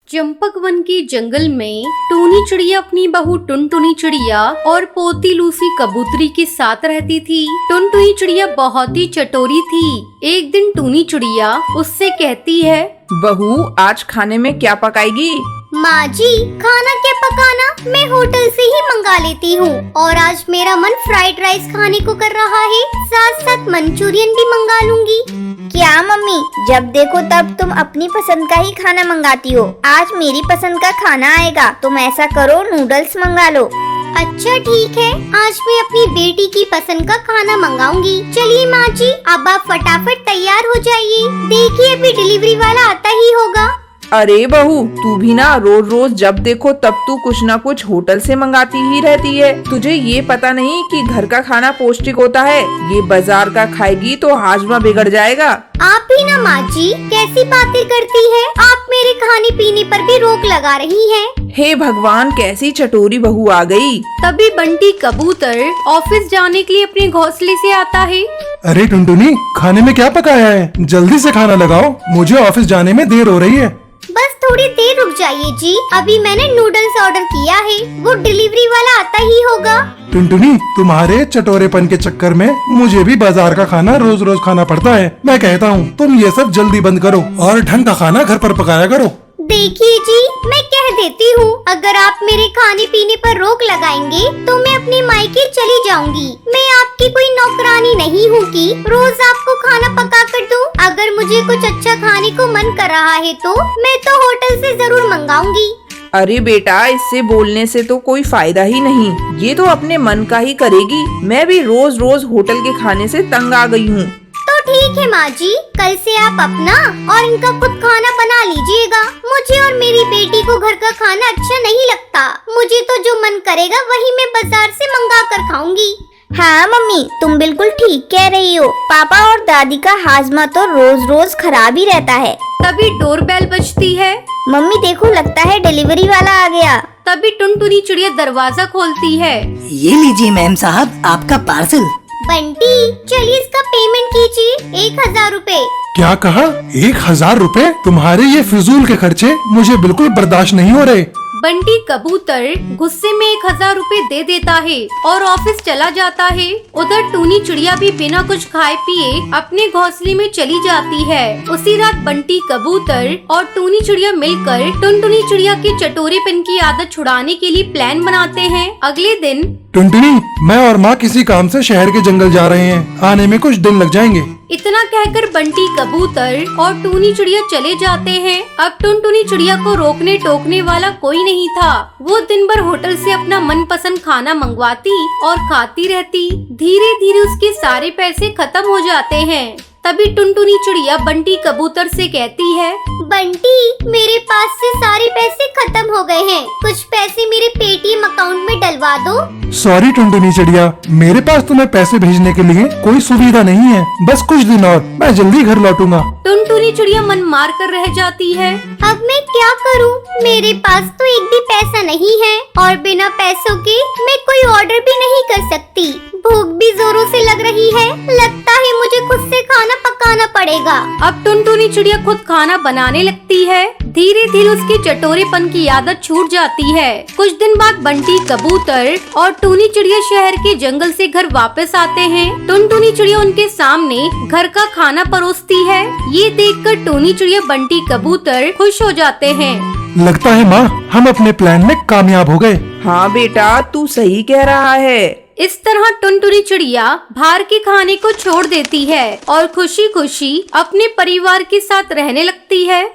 Champak one के जंगल में टूनी चिड़िया अपनी बहू टुनटुनी चिड़िया और पोती लूसी कबूतरी के साथ रहती थी। टुनटुनी चिड़िया बहुत ही चटोरी थी। एक दिन टूनी चिड़िया उससे कहती है, बहू आज खाने में क्या पकाएगी? माँ जी, खाना क्या पकाना, मैं होटल से ही मंगा लेती हूँ। और आज मेरा मन फ्राइड राइस खाने को कर रहा है, साथ साथ मंचूरियन भी मंगा लूंगी। क्या मम्मी, जब देखो तब तुम अपनी पसंद का ही खाना मंगाती हो। आज मेरी पसंद का खाना आएगा, तुम ऐसा करो नूडल्स मंगा लो। अच्छा ठीक है, आज मैं अपनी बेटी की पसंद का खाना मंगाऊंगी। चलिए माँ जी, अब आप फटाफट तैयार हो जाइए। देखिए अभी डिलीवरी वाला आता ही होगा। अरे बहू, तू भी ना रोज रोज जब देखो तब तू कुछ ना कुछ होटल से मंगाती ही रहती है। तुझे ये पता नहीं कि घर का खाना पौष्टिक होता है। ये बाजार का खाएगी तो हाजमा बिगड़ जाएगा। आप ही ना माँ जी, कैसी बातें करती है। आप मेरे खाने पीने पर भी रोक लगा रही हैं। हे भगवान, कैसी चटोरी बहू आ गई। तभी बंटी कबूतर ऑफिस जाने के लिए अपने घोंसले से आता है। अरे टुनटुनी, खाने में क्या पकाया है? जल्दी से खाना लगाओ, मुझे ऑफिस जाने में देर हो रही है। बस थोड़ी देर रुक जाइए जी, अभी मैंने नूडल्स ऑर्डर किया है, वो डिलीवरी वाला आता ही होगा। टुनटुनी, तुम्हारे चटोरेपन के चक्कर में मुझे भी बाजार का खाना रोज रोज खाना पड़ता है। मैं कहता हूँ तुम ये सब जल्दी बंद करो और ढंग का खाना घर पर पकाया करो। देखिए जी, मैं कह देती हूँ, अगर आप मेरे खाने पीने पर रोक लगाएंगे तो मैं अपने मायके चली जाऊंगी। मैं आपकी कोई नौकरानी नहीं हूँ कि रोज आपको खाना पका कर दूँ। अगर मुझे कुछ अच्छा खाने को मन कर रहा है तो मैं तो होटल से जरूर मंगाऊंगी। अरे बेटा, इससे बोलने से तो कोई फायदा ही नहीं। ये तो अपने मन का ही करेगी। मैं भी रोज रोज होटल के खाने से तंग आ गई हूँ। तो ठीक है माँ जी, कल से आप अपना और इनका खुद खाना बना लीजिएगा। मुझे और मेरी बेटी को घर का खाना अच्छा नहीं लगता। मुझे तो जो मन करेगा वही मैं बाजार से मंगा कर खाऊंगी। हाँ मम्मी, तुम बिल्कुल ठीक कह रही हो। पापा और दादी का हाजमा तो रोज रोज खराब ही रहता है। तभी डोरबेल बजती है। मम्मी देखो, लगता है डिलीवरी वाला आ गया। तभी टुनटुनी चिड़िया दरवाजा खोलती है। ये लीजिए मैम साहब, आपका पार्सल। बंटी, चलिए इसका पेमेंट कीजिए, 1000 रुपए। क्या कहा? 1000 रुपए? तुम्हारे ये फिजूल के खर्चे मुझे बिल्कुल बर्दाश्त नहीं हो रहे। बंटी कबूतर गुस्से में 1000 रुपए दे देता है और ऑफिस चला जाता है। उधर टूनी चिड़िया भी बिना कुछ खाए पिए अपने घोंसले में चली जाती है। उसी रात बंटी कबूतर और टूनी चिड़िया मिलकर टुनटुनी चिड़िया के चटोरेपन की आदत छुड़ाने के लिए प्लान बनाते हैं। अगले दिन टुनटुनी, मैं और माँ किसी काम से शहर के जंगल जा रहे हैं, आने में कुछ दिन लग जाएंगे। इतना कहकर बंटी कबूतर और टूनी चिड़िया चले जाते हैं। अब टुनटुनी चिड़िया को रोकने टोकने वाला कोई नहीं था। वो दिन भर होटल से अपना मनपसंद खाना मंगवाती और खाती रहती। धीरे धीरे उसके सारे पैसे खत्म हो जाते हैं। तभी टुनटुनी चिड़िया बंटी कबूतर से कहती है, बंटी, मेरे पास से सारे पैसे खत्म हो गए हैं, कुछ पैसे मेरे पेटीएम अकाउंट में डलवा दो। सॉरी टुनटुनी चिड़िया, मेरे पास तुम्हें पैसे भेजने के लिए कोई सुविधा नहीं है। बस कुछ दिन और, मैं जल्दी घर लौटूंगा। टुनटुनी चिड़िया मन मार कर रह जाती है। अब मैं क्या करूं? मेरे पास तो एक भी पैसा नहीं है और बिना पैसों के मैं कोई ऑर्डर भी नहीं कर सकती। भूख भी जोरों से लग रही है, लगता है मुझे खुद से खाना पकाना पड़ेगा। अब टुनटुनी चिड़िया खुद खाना बनाने लगती है। धीरे धीरे उसके चटोरेपन की आदत छूट जाती है। कुछ दिन बाद बंटी कबूतर और टूनी चिड़िया शहर के जंगल से घर वापस आते हैं। टुनटुनी चिड़िया उनके सामने घर का खाना परोसती है। ये देखकर टूनी चिड़िया बंटी कबूतर खुश हो जाते हैं। लगता है माँ, हम अपने प्लान में कामयाब हो गए। हाँ बेटा, तू सही कह रहा है। इस तरह टुनटुनी चिड़िया बाहर के खाने को छोड़ देती है और खुशी खुशी अपने परिवार के साथ रहने लगती है।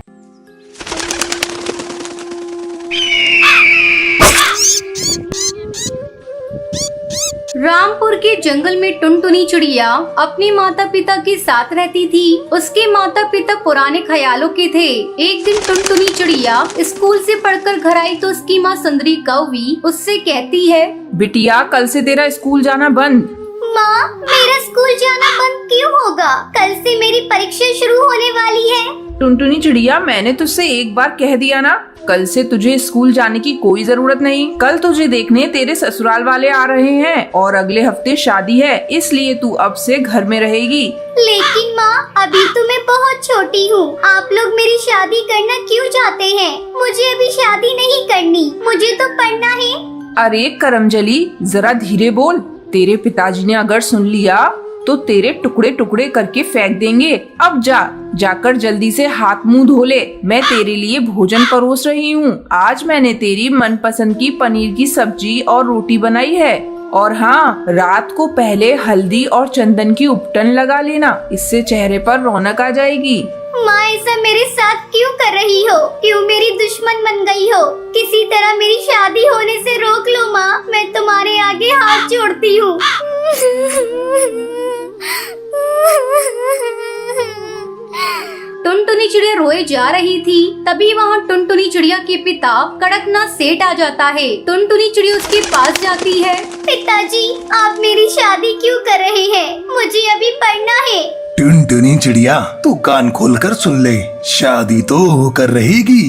रामपुर के जंगल में टुनटुनी चिड़िया अपने माता पिता के साथ रहती थी। उसके माता पिता पुराने ख्यालों के थे। एक दिन टुनटुनी चिड़िया स्कूल से पढ़कर घर आई तो उसकी माँ सुंदरी कौवी उससे कहती है, बिटिया, कल से तेरा स्कूल जाना बंद। माँ, मेरा स्कूल जाना बंद क्यों होगा? कल से मेरी परीक्षा शुरू होने वाली है। टुनटुनी चिड़िया, मैंने तुझसे एक बार कह दिया ना, कल से तुझे स्कूल जाने की कोई जरूरत नहीं। कल तुझे देखने तेरे ससुराल वाले आ रहे हैं और अगले हफ्ते शादी है, इसलिए तू अब से घर में रहेगी। लेकिन माँ, अभी तो मैं बहुत छोटी हूँ। आप लोग मेरी शादी करना क्यों चाहते हैं? मुझे अभी शादी नहीं करनी, मुझे तो पढ़ना है। अरे करमजली, जरा धीरे बोल। तेरे पिताजी ने अगर सुन लिया तो तेरे टुकड़े टुकड़े करके फेंक देंगे। अब जाकर जल्दी से हाथ मुंह धो ले। मैं तेरे लिए भोजन परोस रही हूँ। आज मैंने तेरी मनपसंद की पनीर की सब्जी और रोटी बनाई है। और हाँ, रात को पहले हल्दी और चंदन की उपटन लगा लेना, इससे चेहरे पर रौनक आ जाएगी। माँ, ऐसा मेरे साथ क्यों कर रही हो? क्यों मेरी दुश्मन बन गई हो? किसी तरह मेरी शादी होने से रोक लो माँ, मैं तुम्हारे आगे हाथ जोड़ती हूँ। टुनटुनी चिड़िया रोए जा रही थी, तभी वहाँ टुनटुनी चिड़िया के पिता कड़कनाथ सेठ आ जाता है। टुनटुनी चिड़िया उसके पास जाती है। पिताजी, आप मेरी शादी क्यों कर रहे हैं? मुझे अभी पढ़ना है। टुनटुनी चिड़िया, तू कान खोलकर सुन ले, शादी तो होकर रहेगी।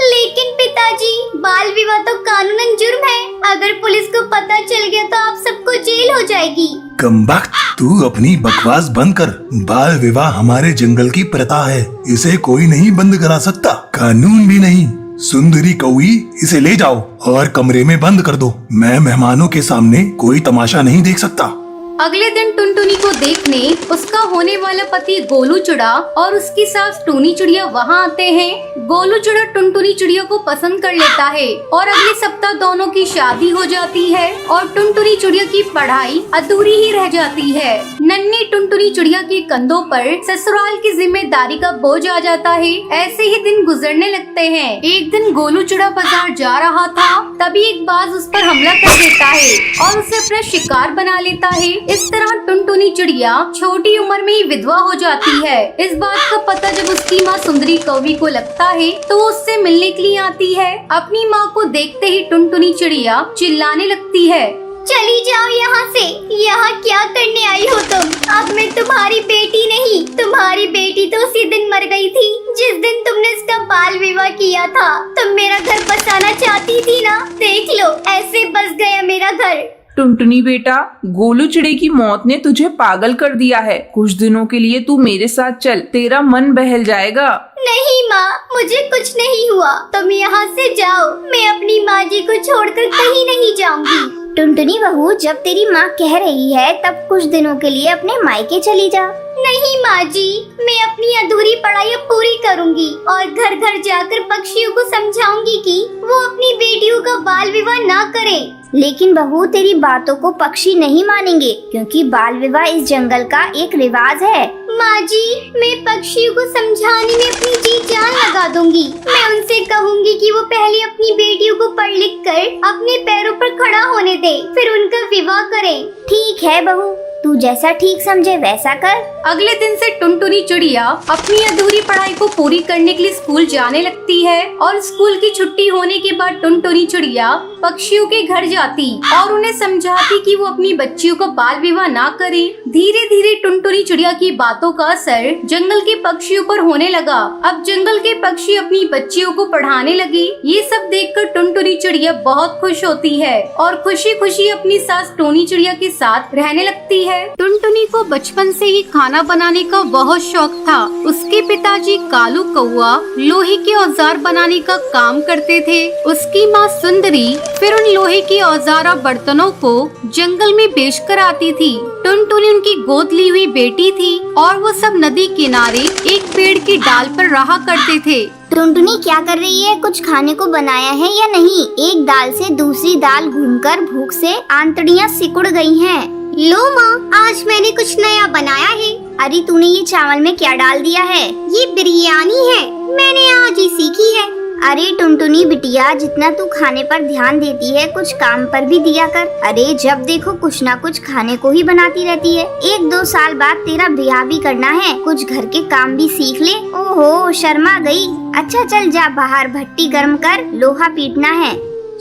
लेकिन पिताजी, बाल विवाह तो कानूनन जुर्म है। अगर पुलिस को पता चल गया तो आप सबको जेल हो जाएगी। कमबख्त, तू अपनी बकवास बंद कर। बाल विवाह हमारे जंगल की प्रथा है, इसे कोई नहीं बंद करा सकता, कानून भी नहीं। सुंदरी कौई, इसे ले जाओ और कमरे में बंद कर दो। मैं मेहमानों के सामने कोई तमाशा नहीं देख सकता। अगले दिन टुनटुनी को देखने उसका होने वाला पति गोलू चिड़ा और उसकी सास टूनी चिड़िया वहाँ आते हैं। गोलू चिड़ा टुनटुनी चिड़िया को पसंद कर लेता है और अगले सप्ताह दोनों की शादी हो जाती है और टुनटुनी चिड़िया की पढ़ाई अधूरी ही रह जाती है। नन्ही टुनटुनी चिड़िया के कंधों पर ससुराल की जिम्मेदारी का बोझ आ जाता है। ऐसे ही दिन गुजरने लगते हैं। एक दिन गोलू चिड़ा बाजार जा रहा था, तभी एक बाज उस पर हमला कर देता है और उसे अपना शिकार बना लेता है। इस तरह टुनटुनी चिड़िया छोटी उम्र में ही विधवा हो जाती है। इस बात का पता जब उसकी माँ सुंदरी कौवी को लगता है तो वो उससे मिलने के लिए आती है। अपनी माँ को देखते ही टुनटुनी चिड़िया चिल्लाने लगती है, चली जाओ यहाँ से। यहाँ क्या करने आई हो तुम? अब मैं तुम्हारी बेटी नहीं, तुम्हारी बेटी तो उसी दिन मर गई थी जिस दिन तुमने इसका बाल विवाह किया था। तुम मेरा घर बसाना चाहती थी ना, देख लो ऐसे बस गया मेरा घर। टुनटुनी बेटा, गोलू चिड़े की मौत ने तुझे पागल कर दिया है। कुछ दिनों के लिए तू मेरे साथ चल, तेरा मन बहल जाएगा। नहीं माँ, मुझे कुछ नहीं हुआ, तुम यहाँ से जाओ। मैं अपनी माँ जी को छोड़कर कहीं नहीं जाऊंगी। टुनटुनी बहू, जब तेरी माँ कह रही है तब कुछ दिनों के लिए अपने मायके चली जा। नहीं माँ जी, मैं अपनी अधूरी पढ़ाई पूरी करूंगी और घर घर जाकर पक्षियों को समझाऊंगी कि वो अपनी बेटियों का बाल विवाह ना करें। लेकिन बहू, तेरी बातों को पक्षी नहीं मानेंगे, क्योंकि बाल विवाह इस जंगल का एक रिवाज है। माँ जी, मैं पक्षियों को समझाने में अपनी जी जान लगा दूंगी। मैं उनसे कहूँगी कि वो पहले अपनी बेटियों को पढ़ लिख कर अपने पैरों पर खड़ा होने दे, फिर उनका विवाह करें। ठीक है बहू, तू जैसा ठीक समझे वैसा कर। अगले दिन से टुनटुनी चिड़िया अपनी अधूरी पढ़ाई को पूरी करने के लिए स्कूल जाने लगती है और स्कूल की छुट्टी होने के बाद टुनटुनी चिड़िया पक्षियों के घर जाती और उन्हें समझाती कि वो अपनी बच्चियों को बाल विवाह ना करें। धीरे धीरे टुनटुनी चिड़िया की बातों का असर जंगल के पक्षियों पर होने लगा। अब जंगल के पक्षी अपनी बच्चियों को पढ़ाने लगे। ये सब देखकर टुनटुनी चिड़िया बहुत खुश होती है और खुशी खुशी अपनी सास टूनी चिड़िया के साथ रहने लगती है। टुनटुनी को बचपन से ही खाना बनाने का बहुत शौक था। उसके पिताजी कालू कौआ लोहे के औजार बनाने का काम करते थे। उसकी माँ सुंदरी फिर उन लोहे के औजार और बर्तनों को जंगल में बेचकर आती थी। टुनटुनी उनकी गोद ली हुई बेटी थी और वो सब नदी किनारे एक पेड़ की डाल पर रहा करते थे। टुनटुनी क्या कर रही है? कुछ खाने को बनाया है या नहीं? एक दाल से दूसरी दाल घूमकर भूख से आंतड़ियाँ सिकुड़ गई हैं। लो माँ, आज मैंने कुछ नया बनाया है। अरे तूने ये चावल में क्या डाल दिया है? ये बिरयानी है, मैंने आज ही सीखी है। अरे टुनटुनी बिटिया, जितना तू खाने पर ध्यान देती है कुछ काम पर भी दिया कर। अरे जब देखो कुछ ना कुछ खाने को ही बनाती रहती है। 1-2 साल बाद तेरा ब्याह भी करना है, कुछ घर के काम भी सीख ले। ओहो, शर्मा गई। अच्छा चल जा बाहर भट्टी गर्म कर, लोहा पीटना है।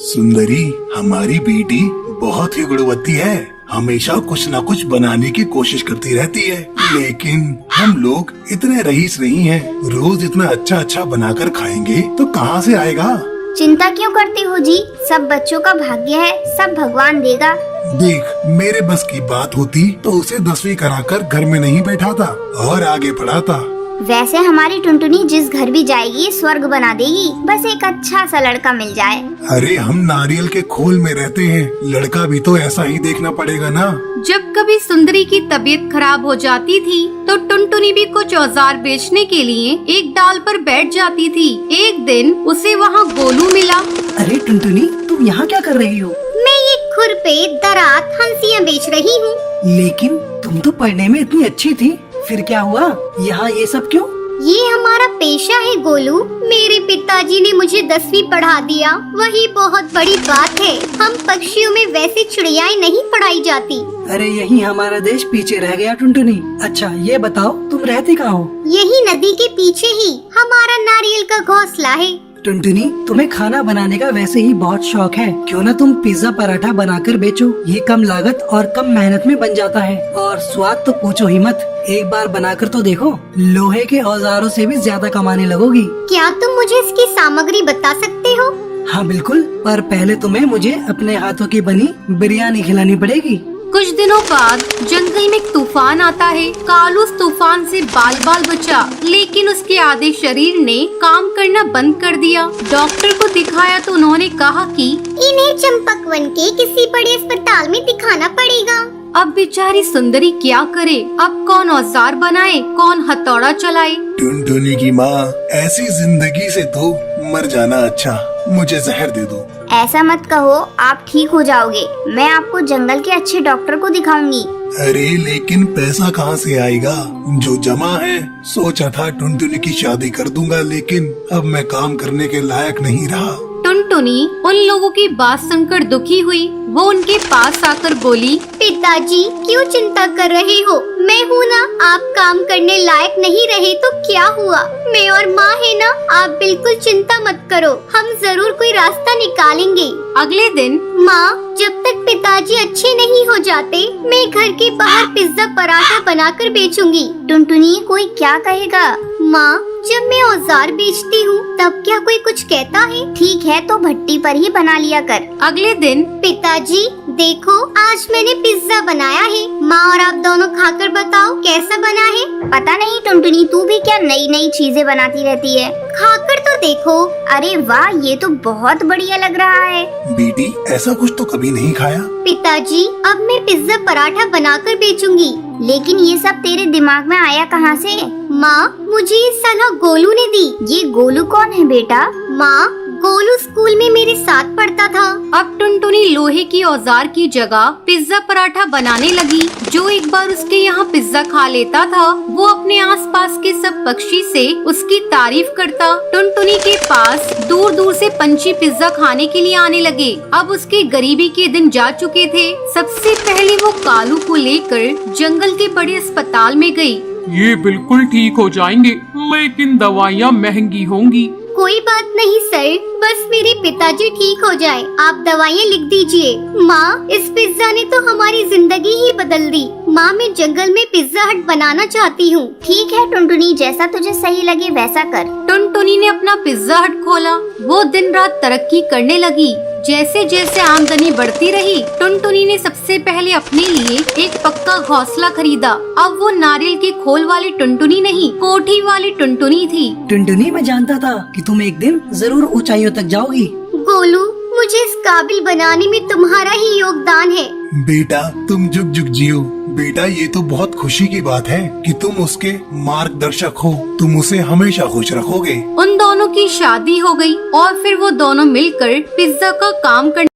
सुंदरी, हमारी बेटी बहुत ही गुणवत्ती है। हमेशा कुछ न कुछ बनाने की कोशिश करती रहती है, लेकिन हम लोग इतने रईस नहीं हैं। रोज इतना अच्छा अच्छा बनाकर खाएंगे तो कहाँ से आएगा? चिंता क्यों करते हो जी, सब बच्चों का भाग्य है, सब भगवान देगा। देख, मेरे बस की बात होती तो उसे 10वीं कराकर घर में नहीं बैठाता और आगे पढ़ाता। वैसे हमारी टुनटुनी जिस घर भी जाएगी स्वर्ग बना देगी, बस एक अच्छा सा लड़का मिल जाए। अरे हम नारियल के खोल में रहते हैं, लड़का भी तो ऐसा ही देखना पड़ेगा ना। जब कभी सुंदरी की तबीयत खराब हो जाती थी तो टुनटुनी भी कुछ औजार बेचने के लिए एक डाल पर बैठ जाती थी। एक दिन उसे वहाँ गोलू मिला। अरे टुनटुनी, तुम यहाँ क्या कर रही हो? मैं ये खुरपे दरात हंसियाँ बेच रही हूँ। लेकिन तुम तो पढ़ने में इतनी अच्छी थी, फिर क्या हुआ? यहाँ ये सब क्यों? ये हमारा पेशा है गोलू। मेरे पिताजी ने मुझे 10वीं पढ़ा दिया, वही बहुत बड़ी बात है। हम पक्षियों में वैसे चिड़ियाएं नहीं पढ़ाई जाती। अरे यही हमारा देश पीछे रह गया टुनटुनी। अच्छा ये बताओ, तुम रहती कहाँ हो? यही नदी के पीछे ही हमारा नारियल का घोंसला है। टुनटुनी, तुम्हें खाना बनाने का वैसे ही बहुत शौक है, क्यों ना तुम पिज्जा पराठा बनाकर बेचो। ये कम लागत और कम मेहनत में बन जाता है और स्वाद तो पूछो ही मत। एक बार बनाकर तो देखो, लोहे के औजारों से भी ज्यादा कमाने लगोगी। क्या तुम मुझे इसकी सामग्री बता सकते हो? हाँ बिल्कुल, पर पहले तुम्हें मुझे अपने हाथों की बनी बिरयानी खिलानी पड़ेगी। कुछ दिनों बाद जंगल में एक तूफान आता है। कालू उस तूफान से बाल बाल बचा, लेकिन उसके आधे शरीर ने काम करना बंद कर दिया। डॉक्टर को दिखाया तो उन्होंने कहा कि इन्हें चंपकवन के किसी बड़े अस्पताल में दिखाना पड़ेगा। अब बेचारी सुंदरी क्या करे? अब कौन औजार बनाए, कौन हथौड़ा चलाए? टुनटुनी की माँ, ऐसी जिंदगी से तो मर जाना अच्छा। मुझे जहर दे दो। ऐसा मत कहो, आप ठीक हो जाओगे। मैं आपको जंगल के अच्छे डॉक्टर को दिखाऊंगी। अरे लेकिन पैसा कहाँ से आएगा? जो जमा है, सोचा था टुनटुनी की शादी कर दूंगा, लेकिन अब मैं काम करने के लायक नहीं रहा। टुनटुनी उन लोगों की बात सुनकर दुखी हुई। वो उनके पास आकर बोली, पिताजी क्यों चिंता कर रहे हो? मैं हूँ ना, आप काम करने लायक नहीं रहे तो क्या हुआ? मैं और माँ है ना, आप बिल्कुल चिंता मत करो, हम जरूर कोई रास्ता निकालेंगे। अगले दिन माँ, जब तक पिताजी अच्छे नहीं हो जाते, मैं घर के बाहर पिज्जा पराठा बनाकर बेचूंगी। टुनटुनी, कोई क्या कहेगा? माँ, जब मैं औजार बेचती हूँ तब क्या कोई कुछ कहता है? ठीक है तो भट्टी पर ही बना लिया कर। अगले दिन पिताजी देखो, आज मैंने पिज्जा बनाया है। माँ और आप दोनों खाकर बताओ कैसा बना है। पता नहीं टुनटुनी, तू भी क्या नई नई चीजें बनाती रहती है। खाकर तो देखो। अरे वाह, ये तो बहुत बढ़िया लग रहा है। बेटी, ऐसा कुछ तो कभी नहीं खाया। पिताजी, अब मैं पिज्जा पराठा बनाकर बेचूंगी। लेकिन ये सब तेरे दिमाग में आया कहाँ से? माँ, मुझे ये सलाह गोलू ने दी। ये गोलू कौन है बेटा? माँ, गोलू स्कूल में मेरे साथ पढ़ता था। अब टुनटुनी लोहे की औजार की जगह पिज्जा पराठा बनाने लगी। जो एक बार उसके यहाँ पिज्जा खा लेता था, वो अपने आसपास के सब पक्षी से उसकी तारीफ करता। टुनटुनी के पास दूर दूर से पंछी पिज्जा खाने के लिए आने लगे। अब उसके गरीबी के दिन जा चुके थे। सबसे पहले वो कालू को लेकर जंगल के बड़े अस्पताल में गई। ये बिल्कुल ठीक हो जाएंगे, लेकिन दवाइयाँ महंगी होंगी। कोई बात नहीं सर, बस मेरे पिताजी ठीक हो जाए, आप दवाइयाँ लिख दीजिए। माँ, इस पिज्जा ने तो हमारी जिंदगी ही बदल दी। माँ, मैं जंगल में पिज्जा हट बनाना चाहती हूँ। ठीक है टुनटुनी, जैसा तुझे सही लगे वैसा कर। टुनटुनी ने अपना पिज्जा हट खोला। वो दिन रात तरक्की करने लगी। जैसे जैसे आमदनी बढ़ती रही, टुनटुनी ने सबसे पहले अपने लिए एक पक्का घोंसला खरीदा। अब वो नारियल के खोल वाली टुनटुनी नहीं, कोठी वाली टुनटुनी थी। टुनटुनी, मैं जानता था कि तुम एक दिन जरूर ऊंचाइयों तक जाओगी। गोलू, मुझे इस काबिल बनाने में तुम्हारा ही योगदान है। बेटा, तुम जुग जुग जियो। बेटा, ये तो बहुत खुशी की बात है कि तुम उसके मार्गदर्शक हो। तुम उसे हमेशा खुश रखोगे। उन दोनों की शादी हो गई और फिर वो दोनों मिलकर पिज्जा का काम करने